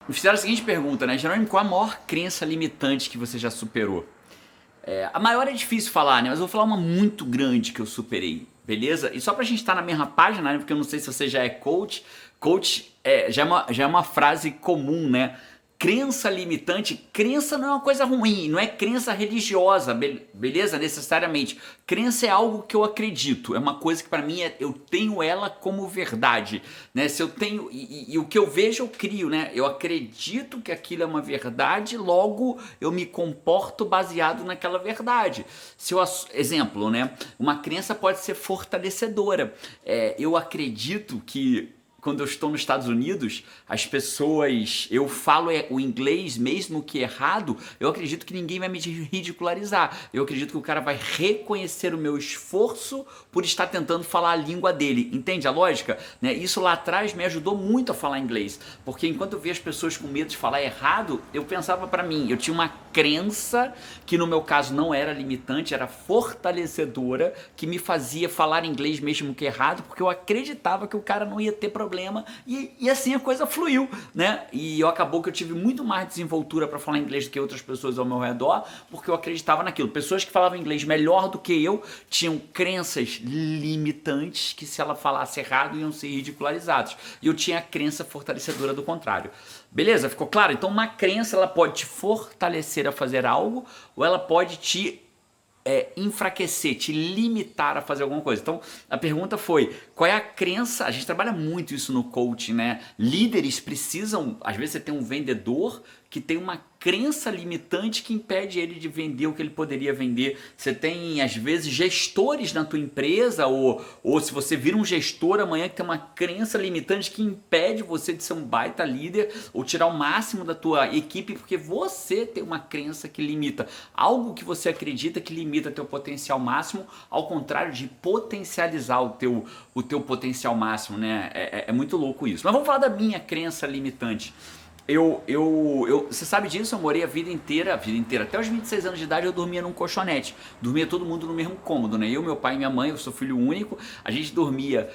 Me fizeram a seguinte pergunta, né? Jerônimo, qual a maior crença limitante que você já superou? A maior é difícil falar, né? Mas eu vou falar uma muito grande que eu superei, beleza? E só pra gente estar na mesma página, né? Porque eu não sei se você já é coach. Coach já é uma frase comum, né? Crença limitante, crença não é uma coisa ruim, não é crença religiosa, beleza? Necessariamente. Crença é algo que eu acredito, é uma coisa que pra mim eu tenho ela como verdade, né? Se eu tenho e o que eu vejo eu crio, né? Eu acredito que aquilo é uma verdade, logo eu me comporto baseado naquela verdade. Se eu, exemplo, né? Uma crença pode ser fortalecedora. Eu acredito que quando eu estou nos Estados Unidos, as pessoas, eu falo o inglês mesmo que errado, eu acredito que ninguém vai me ridicularizar. Eu acredito que o cara vai reconhecer o meu esforço por estar tentando falar a língua dele. Entende a lógica? Né? Isso lá atrás me ajudou muito a falar inglês, porque enquanto eu via as pessoas com medo de falar errado, eu pensava para mim, eu tinha uma crença que no meu caso não era limitante, era fortalecedora, que me fazia falar inglês mesmo que errado, porque eu acreditava que o cara não ia ter problema e assim a coisa fluiu, né? E acabou que eu tive muito mais desenvoltura para falar inglês do que outras pessoas ao meu redor, porque eu acreditava naquilo. Pessoas que falavam inglês melhor do que eu tinham crenças limitantes que se ela falasse errado iam ser ridicularizados. E eu tinha a crença fortalecedora do contrário. Beleza? Ficou claro? Então uma crença ela pode te fortalecer a fazer algo ou ela pode te enfraquecer, te limitar a fazer alguma coisa. Então, a pergunta foi, qual é a crença? A gente trabalha muito isso no coaching, né? Líderes precisam, às vezes você tem um vendedor que tem uma crença limitante que impede ele de vender o que ele poderia vender. Você tem, às vezes, gestores na tua empresa, ou se você vira um gestor amanhã que tem uma crença limitante que impede você de ser um baita líder ou tirar o máximo da tua equipe, porque você tem uma crença que limita. Algo que você acredita que limita teu potencial máximo, ao contrário de potencializar o teu potencial máximo, né? É muito louco isso. Mas vamos falar da minha crença limitante. Você sabe disso, eu morei a vida inteira, até os 26 anos de idade eu dormia num colchonete, dormia todo mundo no mesmo cômodo, né? Eu, meu pai e minha mãe, eu sou filho único, a gente dormia,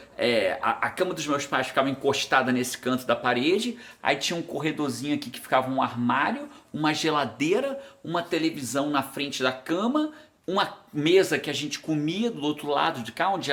a cama dos meus pais ficava encostada nesse canto da parede, aí tinha um corredorzinho aqui que ficava um armário, uma geladeira, uma televisão na frente da cama, uma mesa que a gente comia do outro lado de cá, onde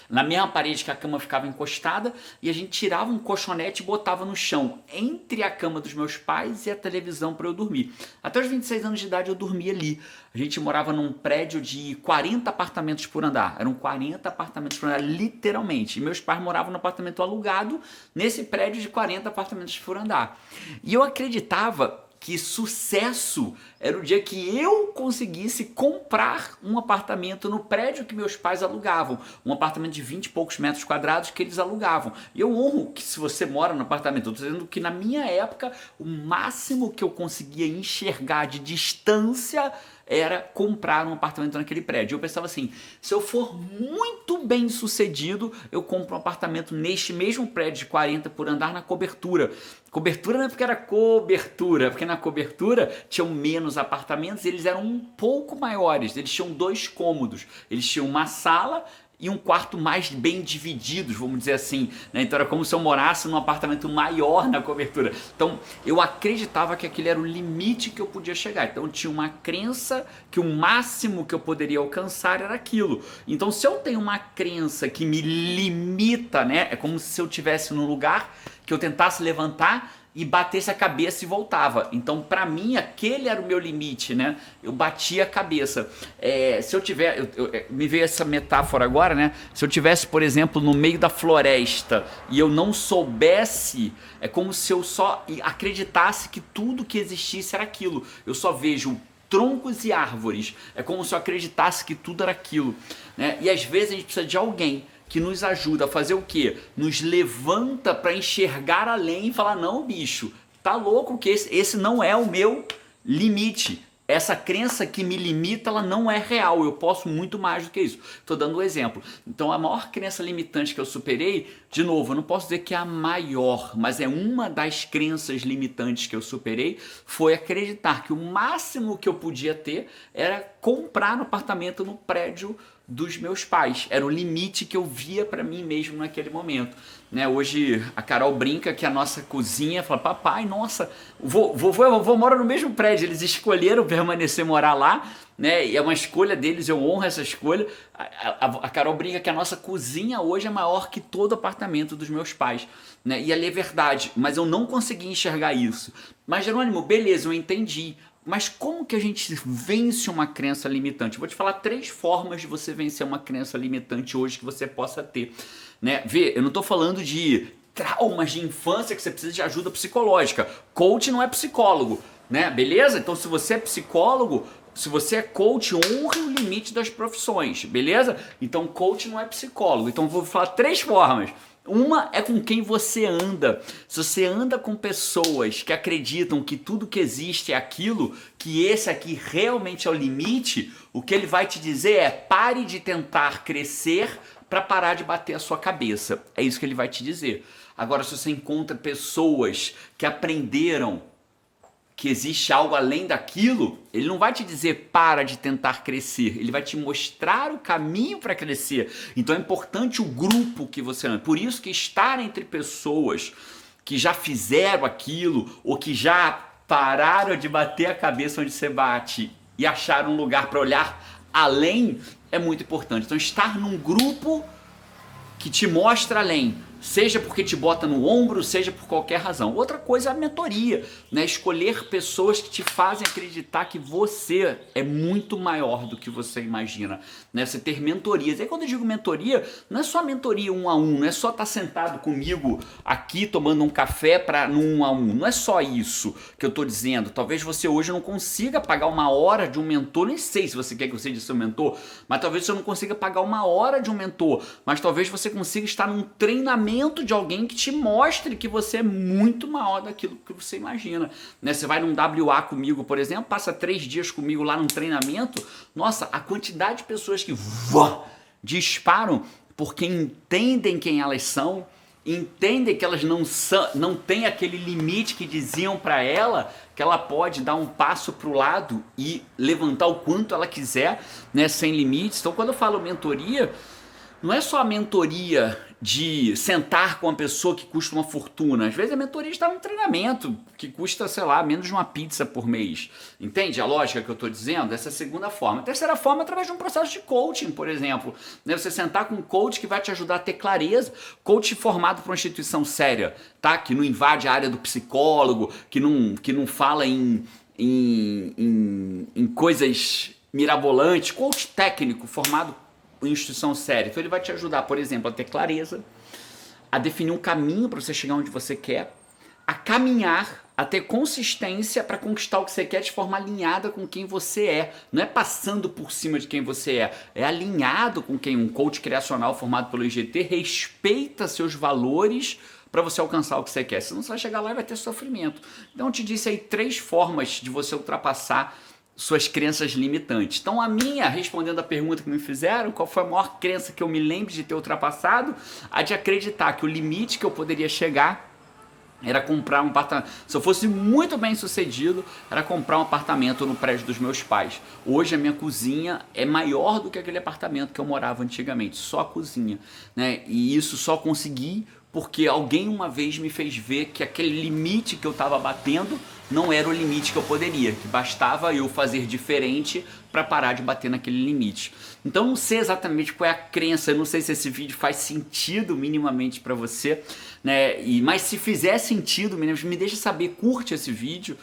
na mesma parede que a cama ficava encostada, e a gente tirava um colchonete e botava no chão, entre a cama dos meus pais e a televisão para eu dormir. Até os 26 anos de idade eu dormia ali. A gente morava num prédio de 40 apartamentos por andar. Eram 40 apartamentos por andar, literalmente. E meus pais moravam no apartamento alugado, nesse prédio de 40 apartamentos por andar. E eu acreditava que sucesso era o dia que eu conseguisse comprar um apartamento no prédio que meus pais alugavam, um apartamento de 20 e poucos metros quadrados que eles alugavam. E eu honro que se você mora no apartamento, eu estou dizendo que na minha época o máximo que eu conseguia enxergar de distância era comprar um apartamento naquele prédio. Eu pensava assim, se eu for muito bem sucedido, eu compro um apartamento neste mesmo prédio de 40 por andar na cobertura. Cobertura não é porque era cobertura, porque na cobertura tinham menos apartamentos e eles eram um pouco maiores, eles tinham 2 cômodos, eles tinham uma sala e um quarto mais bem divididos, vamos dizer assim, né? Então era como se eu morasse num apartamento maior na cobertura. Então eu acreditava que aquele era o limite que eu podia chegar. Então eu tinha uma crença que o máximo que eu poderia alcançar era aquilo. Então se eu tenho uma crença que me limita, né? É como se eu estivesse num lugar que eu tentasse levantar e batesse a cabeça e voltava. Então, para mim, aquele era o meu limite, né? Eu batia a cabeça. Se eu tiver, me veio essa metáfora agora, né? Se eu tivesse, por exemplo, no meio da floresta e eu não soubesse, é como se eu só acreditasse que tudo que existisse era aquilo. Eu só vejo troncos e árvores. É como se eu acreditasse que tudo era aquilo, né? E às vezes a gente precisa de alguém que nos ajuda a fazer o quê? Nos levanta para enxergar além e falar, não, bicho, tá louco que esse não é o meu limite. Essa crença que me limita, ela não é real, eu posso muito mais do que isso. Estou dando um exemplo. Então a maior crença limitante que eu superei, de novo, eu não posso dizer que é a maior, mas é uma das crenças limitantes que eu superei, foi acreditar que o máximo que eu podia ter era comprar um apartamento no prédio dos meus pais, era o limite que eu via para mim mesmo naquele momento. Né, hoje a Carol brinca que a nossa cozinha, fala, papai, nossa, vovô e vovô moram no mesmo prédio, eles escolheram permanecer morar lá, né, e é uma escolha deles, eu honro essa escolha. A Carol brinca que a nossa cozinha hoje é maior que todo o apartamento dos meus pais, né, e ali é verdade, mas eu não consegui enxergar isso. Mas Jerônimo, beleza, eu entendi. Mas como que a gente vence uma crença limitante? Eu vou te falar 3 formas de você vencer uma crença limitante hoje que você possa ter. Né? Vê, eu não estou falando de traumas de infância que você precisa de ajuda psicológica. Coach não é psicólogo, né? Beleza? Então se você é psicólogo, se você é coach, honre o limite das profissões, beleza? Então coach não é psicólogo. Então eu vou falar 3 formas. Uma é com quem você anda. Se você anda com pessoas que acreditam que tudo que existe é aquilo, que esse aqui realmente é o limite, o que ele vai te dizer é: pare de tentar crescer para parar de bater a sua cabeça. É isso que ele vai te dizer. Agora, se você encontra pessoas que aprenderam que existe algo além daquilo, ele não vai te dizer para de tentar crescer, ele vai te mostrar o caminho para crescer. Então é importante o grupo que você anda. Por isso que estar entre pessoas que já fizeram aquilo ou que já pararam de bater a cabeça onde você bate e acharam um lugar para olhar além é muito importante. Então estar num grupo que te mostra além, seja porque te bota no ombro, seja por qualquer razão. Outra coisa é a mentoria, né? Escolher pessoas que te fazem acreditar que você é muito maior do que você imagina, né? Você ter mentorias. E aí quando eu digo mentoria, não é só mentoria 1 a 1, não é só estar sentado comigo aqui tomando um café para no 1 a 1. Não é só isso que eu estou dizendo. Talvez você hoje não consiga pagar 1 hora de um mentor, nem sei se você quer que eu seja seu mentor, mas talvez você não consiga pagar 1 hora de um mentor, mas talvez você consiga estar num treinamento de alguém que te mostre que você é muito maior daquilo que você imagina, né? Você vai num WA comigo, por exemplo, passa 3 dias comigo lá num treinamento, nossa, a quantidade de pessoas que disparam porque entendem quem elas são, entendem que elas não têm aquele limite que diziam para ela, que ela pode dar um passo para o lado e levantar o quanto ela quiser, né, sem limites. Então quando eu falo mentoria, não é só a mentoria de sentar com uma pessoa que custa uma fortuna. Às vezes a mentoria está num treinamento que custa, sei lá, menos de uma pizza por mês. Entende a lógica que eu estou dizendo? Essa é a segunda forma. A terceira forma é através de um processo de coaching, por exemplo. Né? Você sentar com um coach que vai te ajudar a ter clareza. Coach formado por uma instituição séria, tá? Que não invade a área do psicólogo, que não fala em coisas mirabolantes. Coach técnico formado em instituição séria. Então ele vai te ajudar, por exemplo, a ter clareza, a definir um caminho para você chegar onde você quer, a caminhar, a ter consistência para conquistar o que você quer de forma alinhada com quem você é. Não é passando por cima de quem você é alinhado com quem um coach criacional formado pelo IGT respeita seus valores para você alcançar o que você quer. Senão você vai chegar lá e vai ter sofrimento. Então eu te disse aí 3 formas de você ultrapassar suas crenças limitantes. Então a minha, respondendo a pergunta que me fizeram, qual foi a maior crença que eu me lembro de ter ultrapassado? A de acreditar que o limite que eu poderia chegar era comprar um apartamento. Se eu fosse muito bem sucedido, era comprar um apartamento no prédio dos meus pais. Hoje a minha cozinha é maior do que aquele apartamento que eu morava antigamente, só a cozinha, né? E isso só consegui porque alguém uma vez me fez ver que aquele limite que eu estava batendo não era o limite que eu poderia, que bastava eu fazer diferente para parar de bater naquele limite. Então não sei exatamente qual é a crença, eu não sei se esse vídeo faz sentido minimamente para você, né? Mas se fizer sentido, me deixa saber, curte esse vídeo,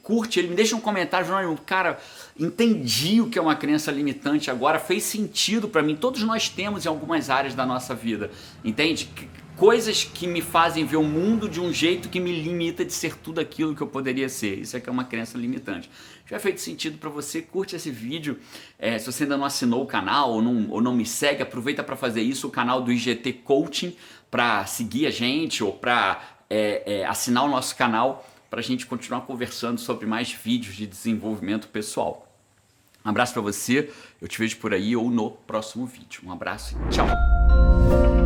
curte ele, me deixa um comentário, Jerônimo, cara, entendi o que é uma crença limitante agora, fez sentido para mim, todos nós temos em algumas áreas da nossa vida, entende? Coisas que me fazem ver o mundo de um jeito que me limita de ser tudo aquilo que eu poderia ser. Isso aqui é uma crença limitante. Se tiver feito sentido para você, curte esse vídeo. Se você ainda não assinou o canal ou não me segue, aproveita para fazer isso, o canal do IGT Coaching, para seguir a gente ou para assinar o nosso canal, para a gente continuar conversando sobre mais vídeos de desenvolvimento pessoal. Um abraço para você, eu te vejo por aí ou no próximo vídeo. Um abraço e tchau!